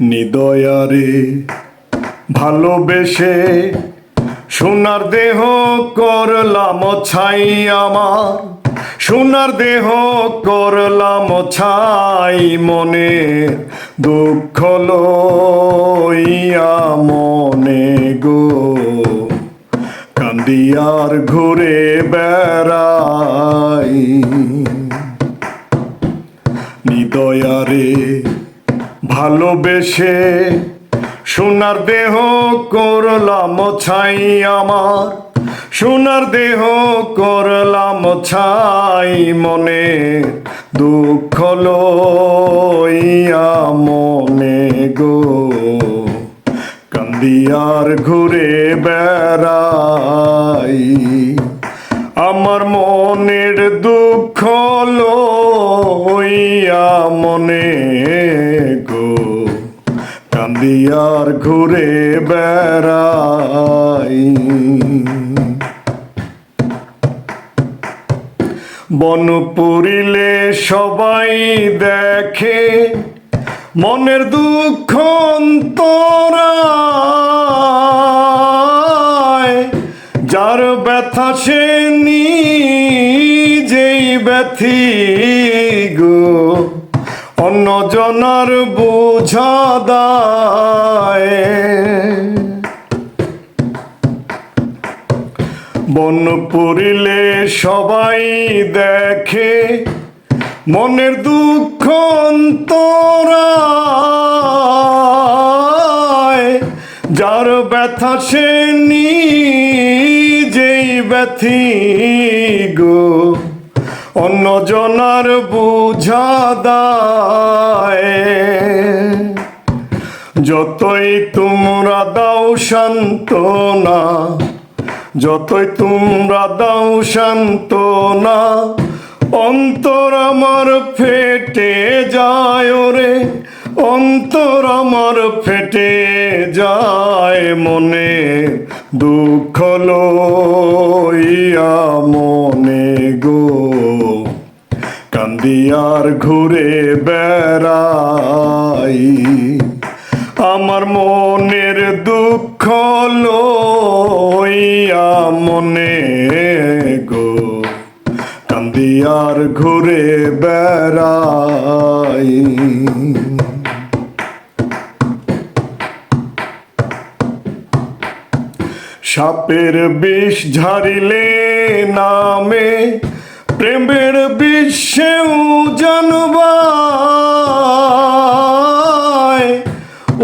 নিদয়ারে ভালোবেসে সোনার দেহ করলাম ছাই আমার, সোনার দেহ করলাম ছাই, মনে দুঃখ লইয়া মনে গো কান্দিয়ার ঘুরে বেড়াই। নিদয়ারে ভালোবেসে সোনার দেহ করলাম ছাই আমার, সোনার দেহ করলাম ছাই, মনে দুঃখ লইয়া মনে গো কান্দিয়ার ঘুরে বেড়াই। আমার মনের দুঃখ লইয়া মনে গো কান্দিয়ার ঘুরে বেড়াই। বন পুরিলে সবাই দেখে মনের দুঃখ অন্তরায়, যার ব্যথা সে নিজেই ব্যথি গো অন্য জনার বোঝা দায়। বন পুরিলে সবাই দেখে মনের দুঃখ অন্তরায়, যার ব্যথা সে নিজেই ব্যথি গো অন্য জনার বোঝা দায়। যতই তোমরা দাও সান্ত্বনা, যতই তোমরা দাও সান্ত্বনা, অন্তর আমার ফেটে যায় রে, অন্তর আমার ফেটে যায়, মনে দুঃখ লইয়া মনে গো কান্দিয়ার ঘুরে বেড়াই। আমার মনের দুঃখ লইয়া মনে গো কান্দিয়ার ঘুরে বেড়াই। সাপের বিষ ঝাড়িলে নামে প্রেমের বিষেও জানবায়,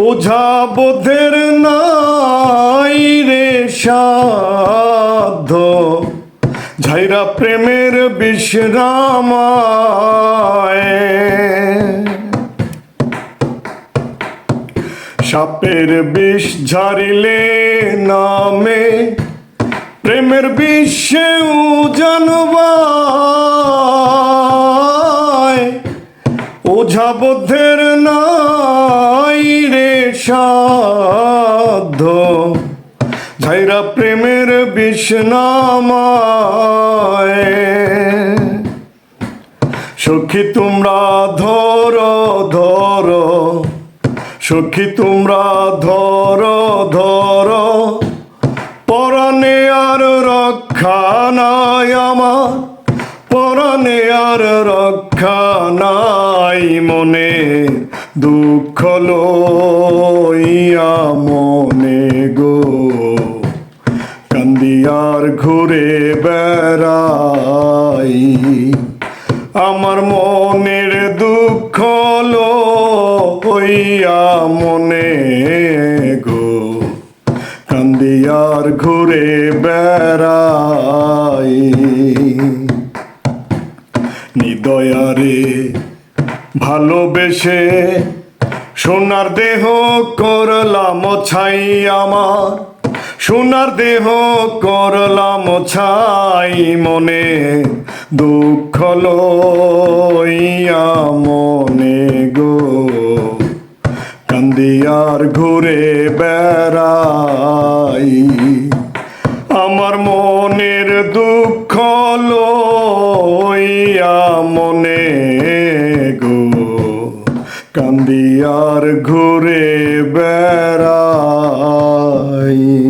ওঝা বোধের নাই রে সাধ্য, ঝাইরা প্রেমের বিশ্রামায়। সাপের বিষ ঝাড়িলে নামে প্রেমের বিষেও জানবায়, ওঝা বোধের নাই রে সাধ্য, ঝাইরা প্রেমের বিষ্ণামায়। সখী তোমরা ধরো ধরো, সখী তোমরা ধরো ধরো, পরাণে আর রক্ষা নাই আমার, পরাণে আর রক্ষা নাই, মনে দুঃখ লইয়া মনে গো কান্দিয়ার ঘুরে বেড়াই। আমার মনের দুঃখ লইয়া মনে গো কান্দিয়ার ঘুরে বেড়াই। নিদয়ারে ভালোবেসে সোনার দেহ করলাম ছাই আমার, সোনার দেহ করলাম ছাই, মনে দুঃখ লইয়া মনে গো কান্দিয়ার ঘুরে বেড়াই। আমার মনের দুঃখ লইয়া মনে গো কান্দিয়ার ঘুরে বেড়াই।